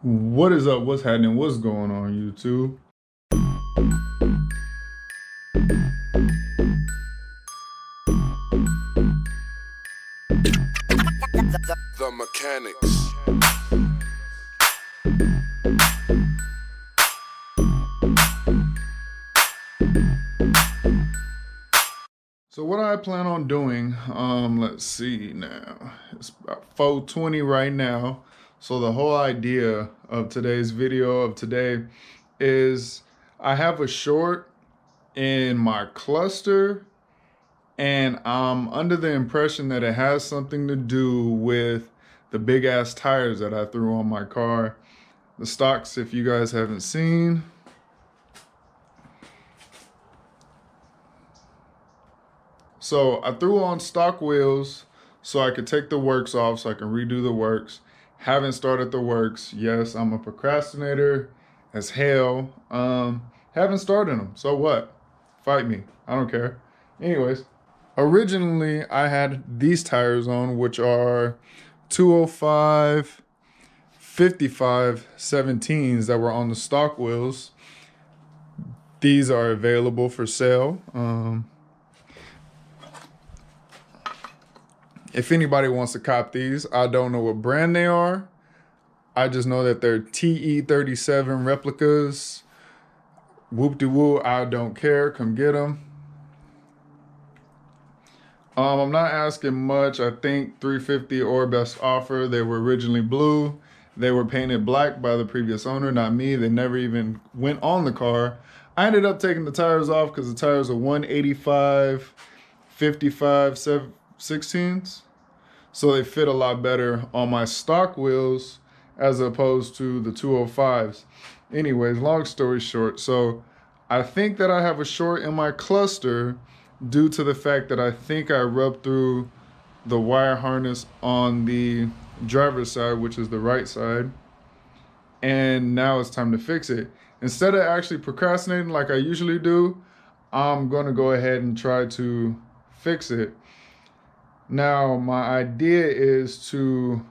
What is up? What's happening? What's going on, YouTube? The mechanics. So what I plan on doing, let's see now. It's about 4:20 right now. So the whole idea of today's video of today is I have a short in my cluster, and I'm under the impression that it has something to do with the big ass tires that I threw on my car. The stocks, if you guys haven't seen. So I threw on stock wheels so I could take the works off so I can redo the works. Haven't started the works. Yes, I'm a procrastinator as hell. Haven't started them. So what? Fight me. I don't care. Anyways, originally I had these tires on, which are 205 55 17s that were on the stock wheels. These are available for sale. If anybody wants to cop these, I don't know what brand they are. I just know that they're TE37 replicas. Whoop-de-woo, I don't care. Come get them. I'm not asking much. I think $350 or best offer. They were originally blue. They were painted black by the previous owner, not me. They never even went on the car. I ended up taking the tires off because the tires are 185, 55, 16s. So they fit a lot better on my stock wheels as opposed to the 205s. Anyways, long story short, so I think that I have a short in my cluster due to the fact that I think I rubbed through the wire harness on the driver's side, which is the right side, and now it's time to fix it. Instead of actually procrastinating like I usually do, I'm gonna go ahead and try to fix it. Now, my idea is to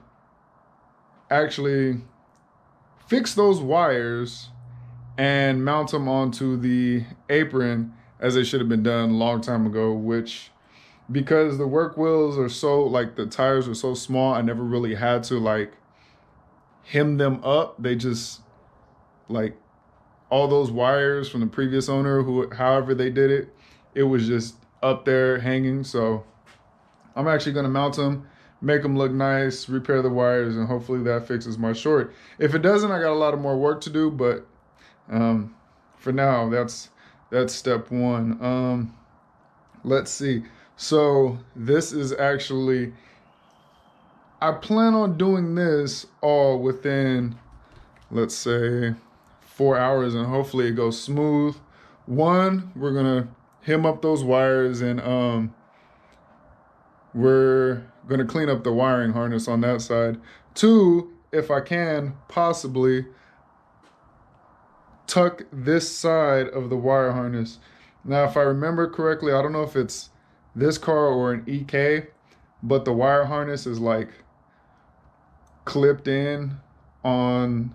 actually fix those wires and mount them onto the apron as they should have been done a long time ago, which, because the work wheels are so, like, the tires are so small, I never really had to, like, hem them up. They just, like, all those wires from the previous owner, who, however they did it, it was just up there hanging. So I'm actually going to mount them, make them look nice, repair the wires, and hopefully that fixes my short. If it doesn't, I got a lot of more work to do, but for now, that's step one. Let's see. So this is actually, I plan on doing this all within, let's say, 4 hours, and hopefully it goes smooth. One, we're going to hem up those wires, and we're going to clean up the wiring harness on that side. Two, if I can, possibly tuck this side of the wire harness. Now, if I remember correctly, I don't know if it's this car or an EK, but the wire harness is like clipped in on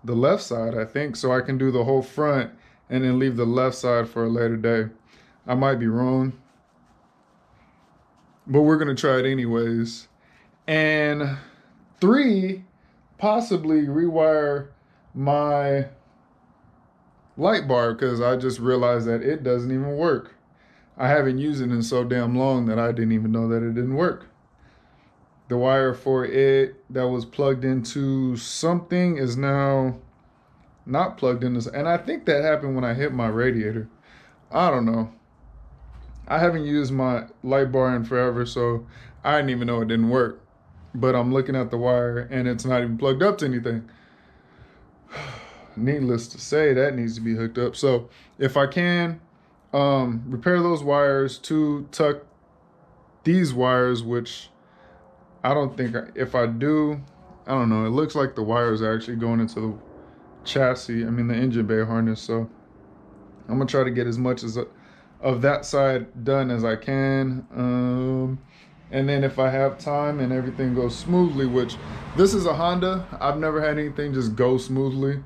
the left side, I think. So I can do the whole front and then leave the left side for a later day. I might be wrong, but we're going to try it anyways. And three, possibly rewire my light bar, because I just realized that it doesn't even work. I haven't used it in so damn long that I didn't even know that it didn't work. The wire for it that was plugged into something is now not plugged into, and I think that happened when I hit my radiator. I don't know. I haven't used my light bar in forever, so I didn't even know it didn't work. But I'm looking at the wire and it's not even plugged up to anything. Needless to say, that needs to be hooked up. So if I can, repair those wires, to tuck these wires, which I don't think, if I do, I don't know. It looks like the wires are actually going into the chassis, the engine bay harness. So I'm gonna try to get as much of that side done as I can. And then if I have time and everything goes smoothly, which this is a Honda, I've never had anything just go smoothly,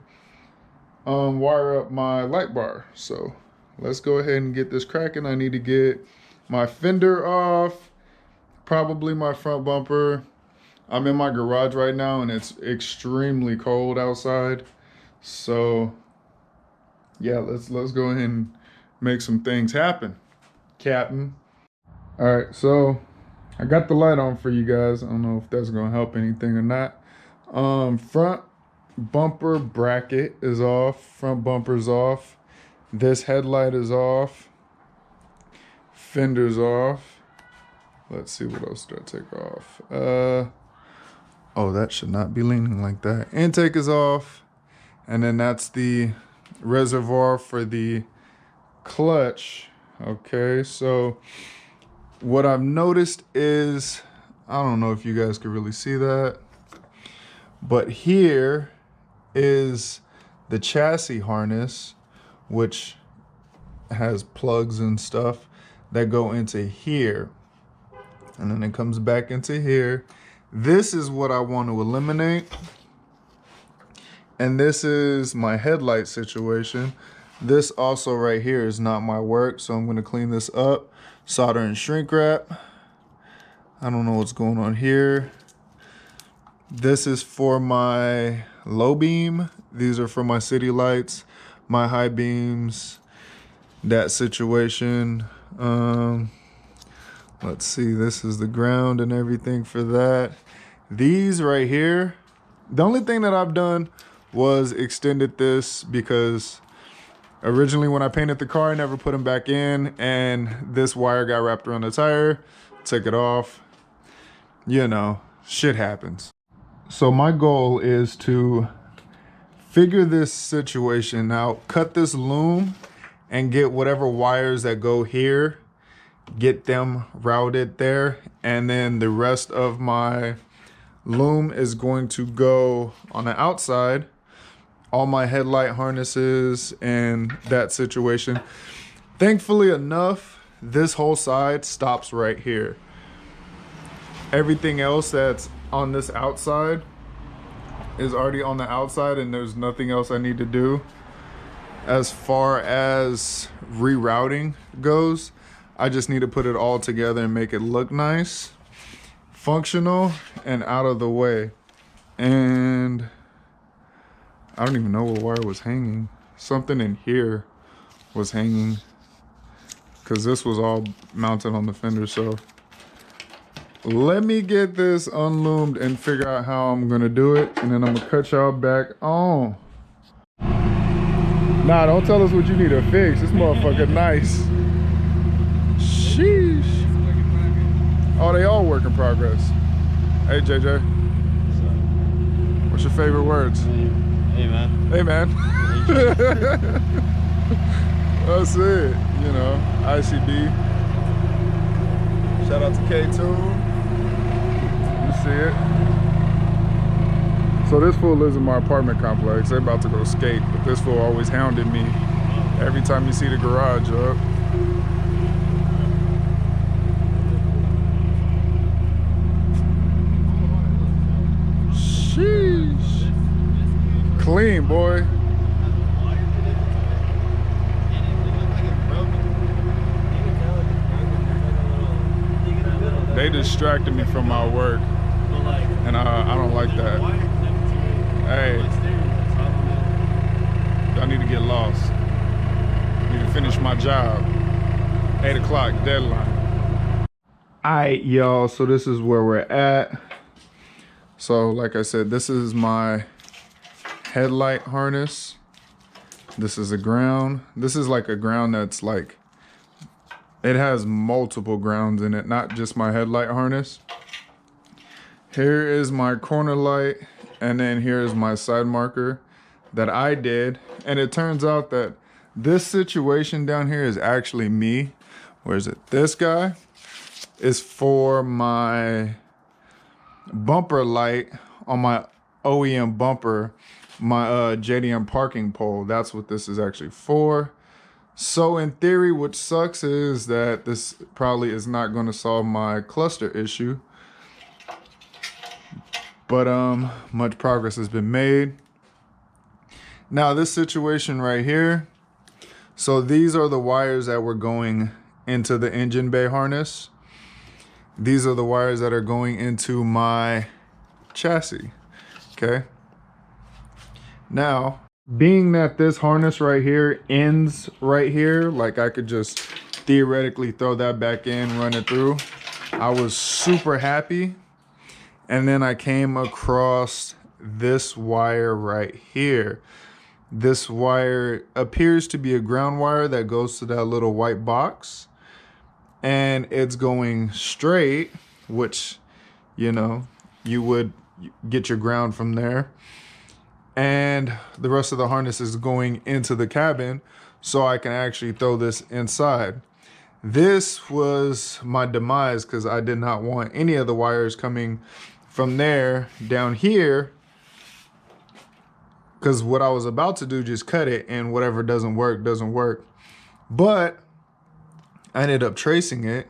wire up my light bar. So let's go ahead and get this cracking. I need to get my fender off, probably my front bumper. I'm in my garage right now and it's extremely cold outside. So yeah, let's go ahead and make some things happen, Captain. All right, so I got the light on for you guys. I don't know if that's gonna help anything or not. Front bumper bracket is off. Front bumper's off. This headlight is off. Fender's off. Let's see, what else did I take off? Oh, that should not be leaning like that. Intake is off. And then that's the reservoir for the clutch. Okay, so what I've noticed is, I don't know if you guys can really see that, but here is the chassis harness, which has plugs and stuff that go into here. And then it comes back into here. This is what I want to eliminate. And this is my headlight situation. This also right here is not my work, so I'm gonna clean this up. Solder and shrink wrap. I don't know what's going on here. This is for my low beam. These are for my city lights, my high beams, that situation. Let's see, this is the ground and everything for that. These right here, the only thing that I've done was extended this because originally when I painted the car, I never put them back in, and this wire got wrapped around the tire, took it off. You know, shit happens. So my goal is to figure this situation out, cut this loom and get whatever wires that go here, get them routed there, and then the rest of my loom is going to go on the outside. All my headlight harnesses and that situation. Thankfully enough, this whole side stops right here. Everything else that's on this outside is already on the outside, and there's nothing else I need to do. As far as rerouting goes, I just need to put it all together and make it look nice, functional, and out of the way. And I don't even know what wire was hanging. Something in here was hanging because this was all mounted on the fender. So let me get this unloomed and figure out how I'm gonna do it, and then I'm gonna cut y'all back on. Nah, don't tell us what you need to fix. This motherfucker nice. Sheesh. Oh, they all work in progress. Hey, JJ. What's your favorite words? Hey man. Hey man. That's it, you know, ICB. Shout out to K2. You see it. So this fool lives in my apartment complex. They're about to go skate, but this fool always hounded me every time you see the garage up. Sheesh. Clean, boy. They distracted me from my work, and I don't like that. Hey, I need to get lost. I need to finish my job. 8 o'clock deadline. All right, y'all, so this is where we're at. So like I said, this is my headlight harness. This is a ground. This is like a ground that's like, it has multiple grounds in it, not just my headlight harness. Here is my corner light, and then here is my side marker that I did. And it turns out that this situation down here is actually me. Where is it? This guy is for my bumper light on my OEM bumper, my JDM parking pole. That's what this is actually for. So in theory, what sucks is that this probably is not going to solve my cluster issue. But much progress has been made. Now this situation right here, so these are the wires that were going into the engine bay harness. These are the wires that are going into my chassis, okay? Now, being that this harness right here ends right here, like I could just theoretically throw that back in, run it through. I was super happy. And then I came across this wire right here. This wire appears to be a ground wire that goes to that little white box. And it's going straight, which, you know, you would get your ground from there. And the rest of the harness is going into the cabin, so I can actually throw this inside. This was my demise because I did not want any of the wires coming from there down here, because what I was about to do, just cut it, and whatever doesn't work, doesn't work. But I ended up tracing it,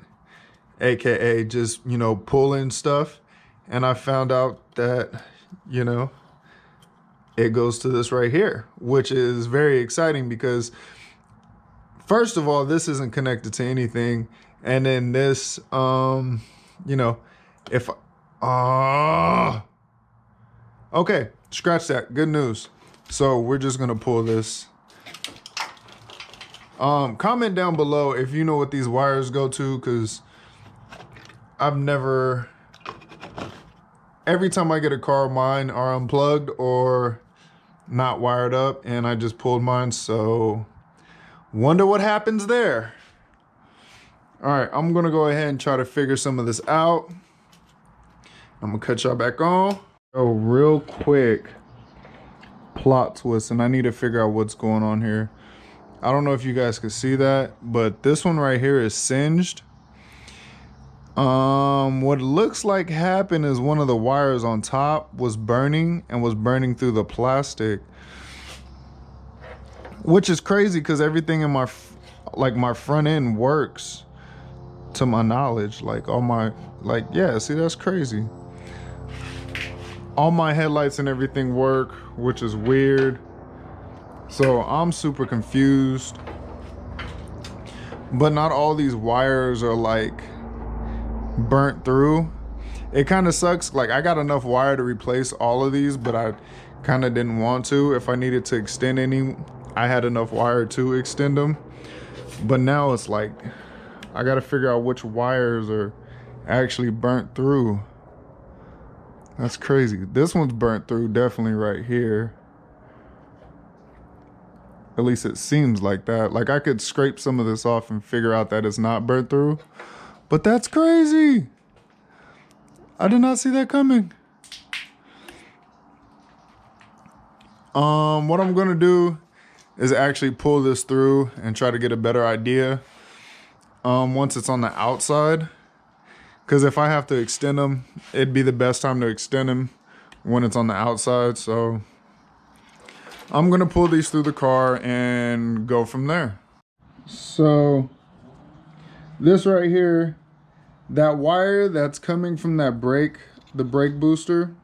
AKA just, you know, pulling stuff. And I found out that, you know, it goes to this right here, which is very exciting because first of all, this isn't connected to anything. And then this, you know, if, okay, scratch that, good news. So we're just gonna pull this. Comment down below if you know what these wires go to, because I've never, every time I get a car, mine are unplugged or not wired up, and I just pulled mine, so wonder what happens there. All right, I'm gonna go ahead and try to figure some of this out. I'm gonna cut y'all back on. Oh, real quick plot twist, and I need to figure out what's going on here. I don't know if you guys can see that, but this one right here is singed. What it looks like happened is one of the wires on top was burning and was burning through the plastic, which is crazy because everything in my front end works to my knowledge. Like all my, like, yeah, see, that's crazy. All my headlights and everything work, which is weird. So I'm super confused, but not all these wires are like burnt through. It kind of sucks. Like I got enough wire to replace all of these, but I kind of didn't want to. If I needed to extend any, I had enough wire to extend them. But now it's like, I got to figure out which wires are actually burnt through. That's crazy. This one's burnt through definitely right here. At least it seems like that. Like I could scrape some of this off and figure out that it's not burnt through. But that's crazy. I did not see that coming. What I'm gonna do is actually pull this through and try to get a better idea once it's on the outside. Because if I have to extend them, it'd be the best time to extend them when it's on the outside. So I'm gonna pull these through the car and go from there. So this right here, that wire that's coming from that brake, the brake booster,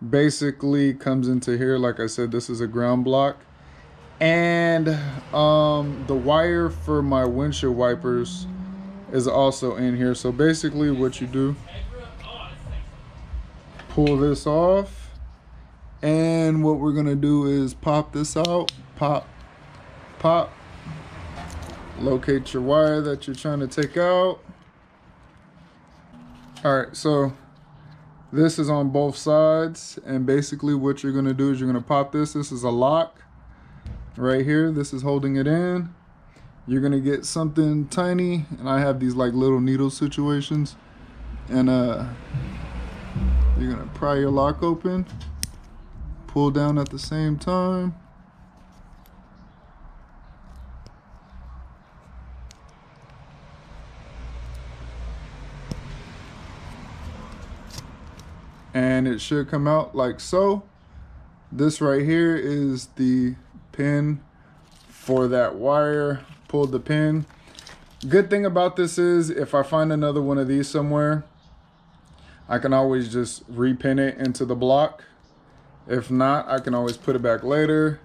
basically comes into here. Like I said, this is a ground block. And the wire for my windshield wipers is also in here. So basically what you do, pull this off, and what we're gonna do is pop this out, pop, pop, locate your wire that you're trying to take out. All right, so this is on both sides, and basically what you're gonna do is you're gonna pop this. This is a lock right here. This is holding it in. You're gonna get something tiny, and I have these like little needle situations, and you're gonna pry your lock open, pull down at the same time, and it should come out like so. This right here is the pin for that wire. pulled the pin. Good thing about this is if I find another one of these somewhere, I can always just repin it into the block. If not, I can always put it back later.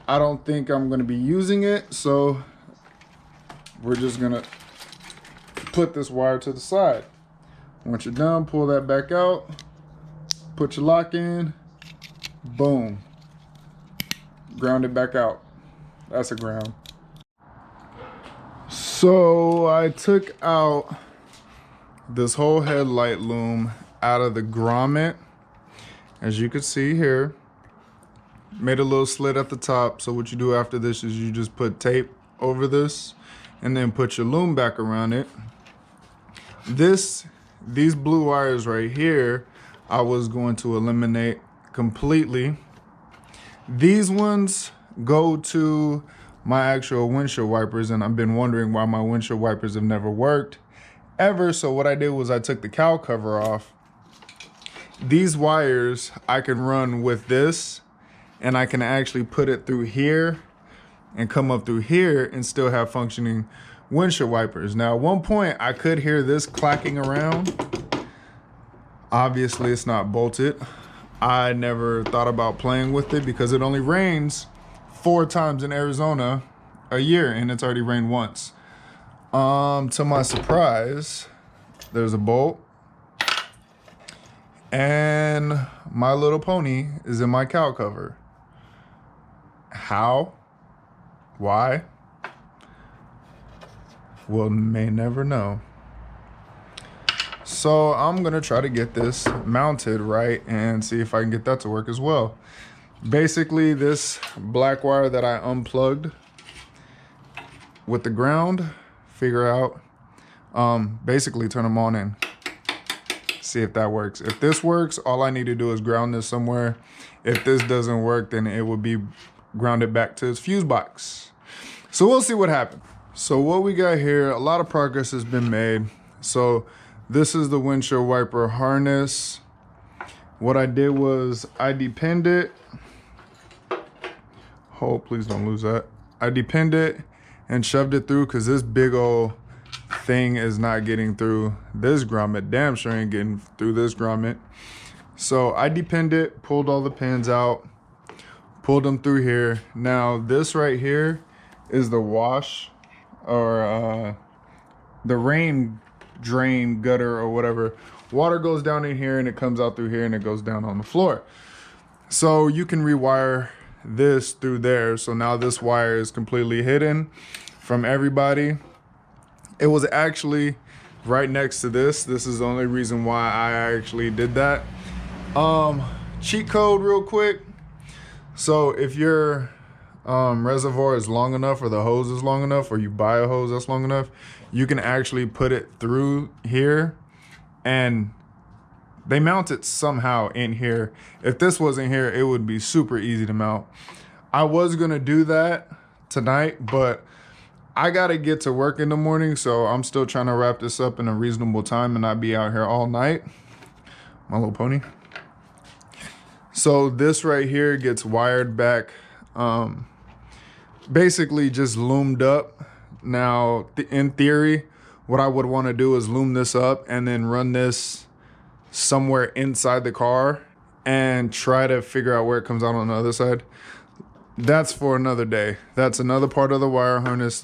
I don't think I'm gonna be using it, so we're just gonna put this wire to the side. Once you're done, pull that back out, put your lock in, boom. Ground it back out. That's a ground. So I took out this whole headlight loom out of the grommet. As you can see here, made a little slit at the top. So what you do after this is you just put tape over this and then put your loom back around it. These blue wires right here, I was going to eliminate completely. These ones go to my actual windshield wipers, and I've been wondering why my windshield wipers have never worked ever. So what I did was I took the cowl cover off. These wires I can run with this, and I can actually put it through here and come up through here and still have functioning windshield wipers. Now, at one point I could hear this clacking around. Obviously it's not bolted. I never thought about playing with it because it only rains 4 times in Arizona a year, and it's already rained once. To my surprise, there's a bolt, and My Little Pony is in my cowl cover. How? Why? We'll may never know. So I'm gonna try to get this mounted right and see if I can get that to work as well. Basically, this black wire that I unplugged with the ground, figure out, basically turn them on and see if that works. If this works, all I need to do is ground this somewhere. If this doesn't work, then it will be grounded back to its fuse box. So we'll see what happens. So what we got here, a lot of progress has been made. So this is the windshield wiper harness. What I did was I depinned it. Oh, please don't lose that. I depinned it and shoved it through because this big old thing is not getting through this grommet. Damn sure ain't getting through this grommet. So I depinned it, pulled all the pins out, pulled them through here. Now this right here is the wash, or the rain drain gutter or whatever. Water goes down in here and it comes out through here and it goes down on the floor. So you can rewire this through there. So now this wire is completely hidden from everybody. It was actually right next to this. This is the only reason why I actually did that. Cheat code real quick. So if your reservoir is long enough, or the hose is long enough, or you buy a hose that's long enough, you can actually put it through here, and they mount it somehow in here. If this wasn't here, it would be super easy to mount. I was gonna do that tonight, but I gotta get to work in the morning, so I'm still trying to wrap this up in a reasonable time and not be out here all night. My Little Pony. So this right here gets wired back, basically just loomed up. Now, in theory, what I would want to do is loom this up and then run this somewhere inside the car and try to figure out where it comes out on the other side. That's for another day. That's another part of the wire harness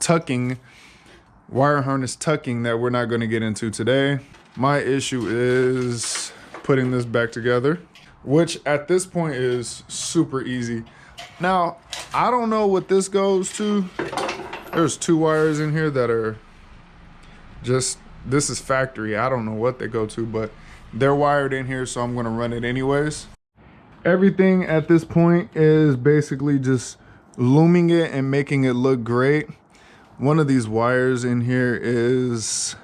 tucking that we're not going to get into today. My issue is putting this back together, which at this point is super easy. Now, I don't know what this goes to. There's 2 wires in here that are just, this is factory. I don't know what they go to, but they're wired in here, so I'm gonna run it anyways. Everything at this point is basically just looming it and making it look great. One of these wires in here is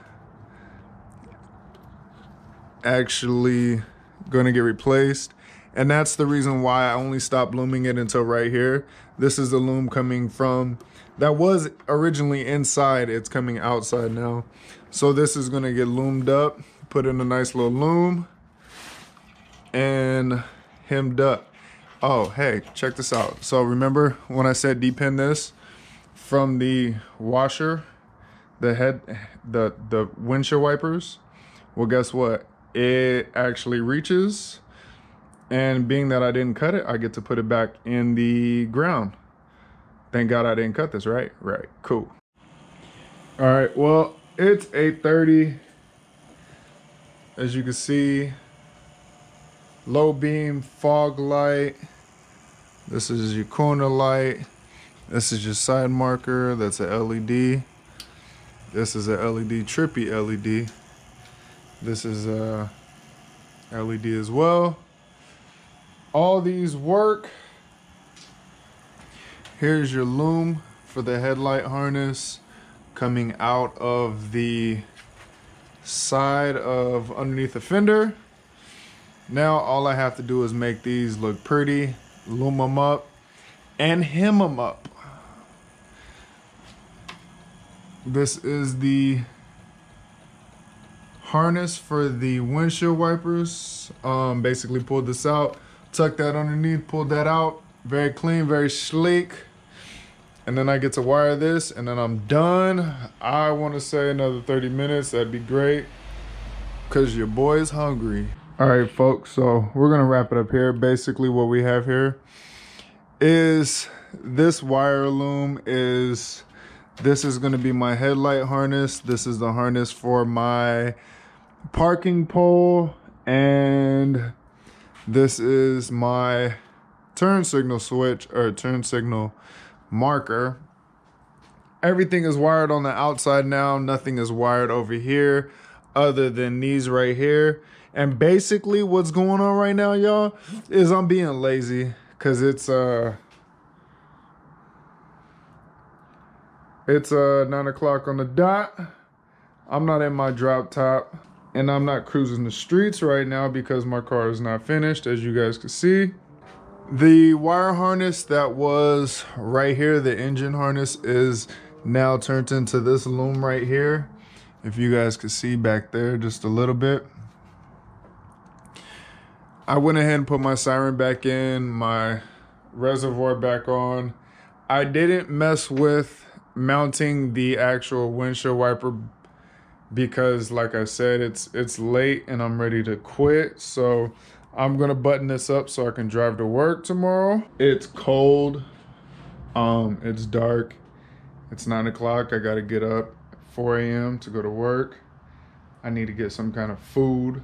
actually gonna get replaced, and that's the reason why I only stopped looming it until right here. This is the loom coming from, that was originally inside, it's coming outside now. So this is gonna get loomed up, put in a nice little loom, and hemmed up. Oh, hey, check this out. So remember when I said depin this? from the washer, the windshield wipers. Well, guess what? It actually reaches, and being that I didn't cut it, I get to put it back in the ground. Thank God I didn't cut this, right? Right, cool. All right, well, it's 8:30. As you can see, low beam, fog light. This is your corner light. This is your side marker. That's a LED. This is a LED, trippy LED. This is a LED as well. All these work. Here's your loom for the headlight harness coming out of the side of underneath the fender. Now all I have to do is make these look pretty, loom them up, and hem them up. This is the harness for the windshield wipers. Basically pulled this out, tucked that underneath, pulled that out. Very clean, very sleek. And then I get to wire this, and then I'm done. I want to say another 30 minutes. That'd be great, because your boy's hungry. All right, folks, so we're going to wrap it up here. Basically, what we have here is this wire loom is, this is going to be my headlight harness. This is the harness for my parking pole. And this is my turn signal switch, or turn signal marker. Everything is wired on the outside now. Nothing is wired over here other than these right here. And basically what's going on right now, y'all, is I'm being lazy, because it's 9 o'clock on the dot. I'm not in my drop top, and I'm not cruising the streets right now because my car is not finished, as you guys can see. The wire harness that was right here, the engine harness, is now turned into this loom right here. If you guys can see back there just a little bit. I went ahead and put my siren back in, my reservoir back on. I didn't mess with mounting the actual windshield wiper because, like I said, it's late and I'm ready to quit. So I'm gonna button this up so I can drive to work tomorrow. It's cold, it's dark, it's 9 o'clock. I gotta get up at 4 a.m. to go to work. I need to get some kind of food.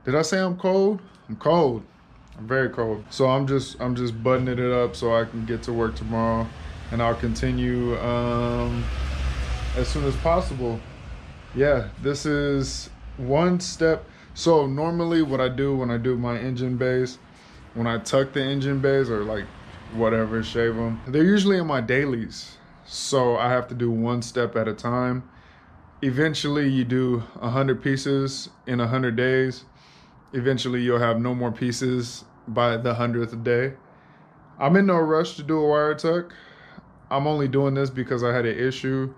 Did I say I'm cold? I'm cold. I'm very cold. So I'm just buttoning it up so I can get to work tomorrow, and I'll continue as soon as possible. Yeah, this is one step. So normally what I do when I do my engine bays, when I tuck the engine bays or like whatever, shave them, they're usually in my dailies. So I have to do one step at a time. Eventually you do 100 pieces in 100 days. Eventually you'll have no more pieces by the 100th day. I'm in no rush to do a wire tuck. I'm only doing this because I had an issue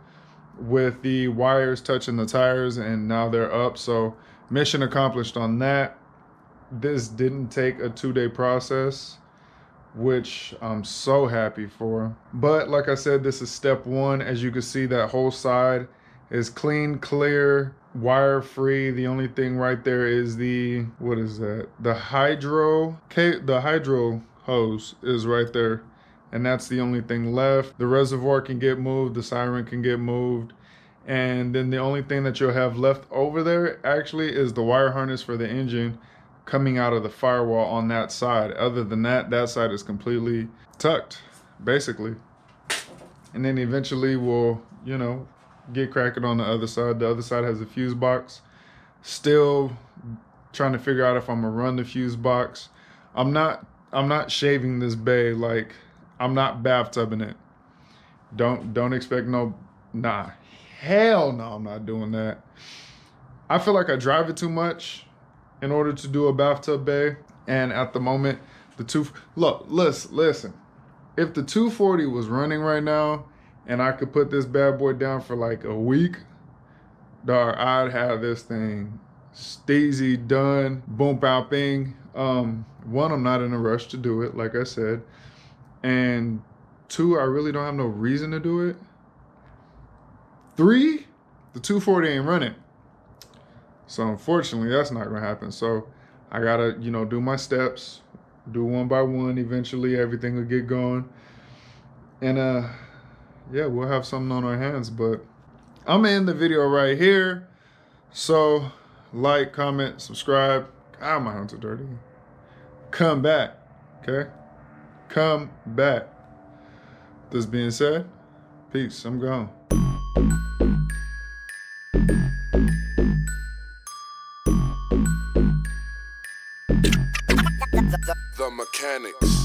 with the wires touching the tires, and now they're up. So mission accomplished on that. This didn't take a 2-day process, which I'm so happy for. But like I said, this is step one. As you can see, that whole side is clean, clear, wire free. The only thing right there is the, what is that? The hydro hose is right there. And that's the only thing left. The reservoir can get moved, the siren can get moved. And then the only thing that you'll have left over there actually is the wire harness for the engine coming out of the firewall on that side. Other than that, that side is completely tucked, basically. And then eventually we'll, you know, get cracking on the other side. The other side has a fuse box. Still trying to figure out if I'm gonna run the fuse box. I'm not shaving this bay, like I'm not bathtubing it. Don't expect no, nah. Hell no, I'm not doing that. I feel like I drive it too much in order to do a bathtub bay. And at the moment, listen. If the 240 was running right now and I could put this bad boy down for like a week, dog, I'd have this thing steezy done, boom, pow, bing. One, I'm not in a rush to do it, like I said. And 2, I really don't have no reason to do it. 3, the 240 ain't running. So unfortunately, that's not gonna happen. So I gotta, do my steps, do one by one. Eventually, everything will get going, and yeah, we'll have something on our hands. But I'm gonna end the video right here. So like, comment, subscribe. God, my hands are dirty. Come back, okay? Come back. This being said, peace. I'm gone. The Mechanics.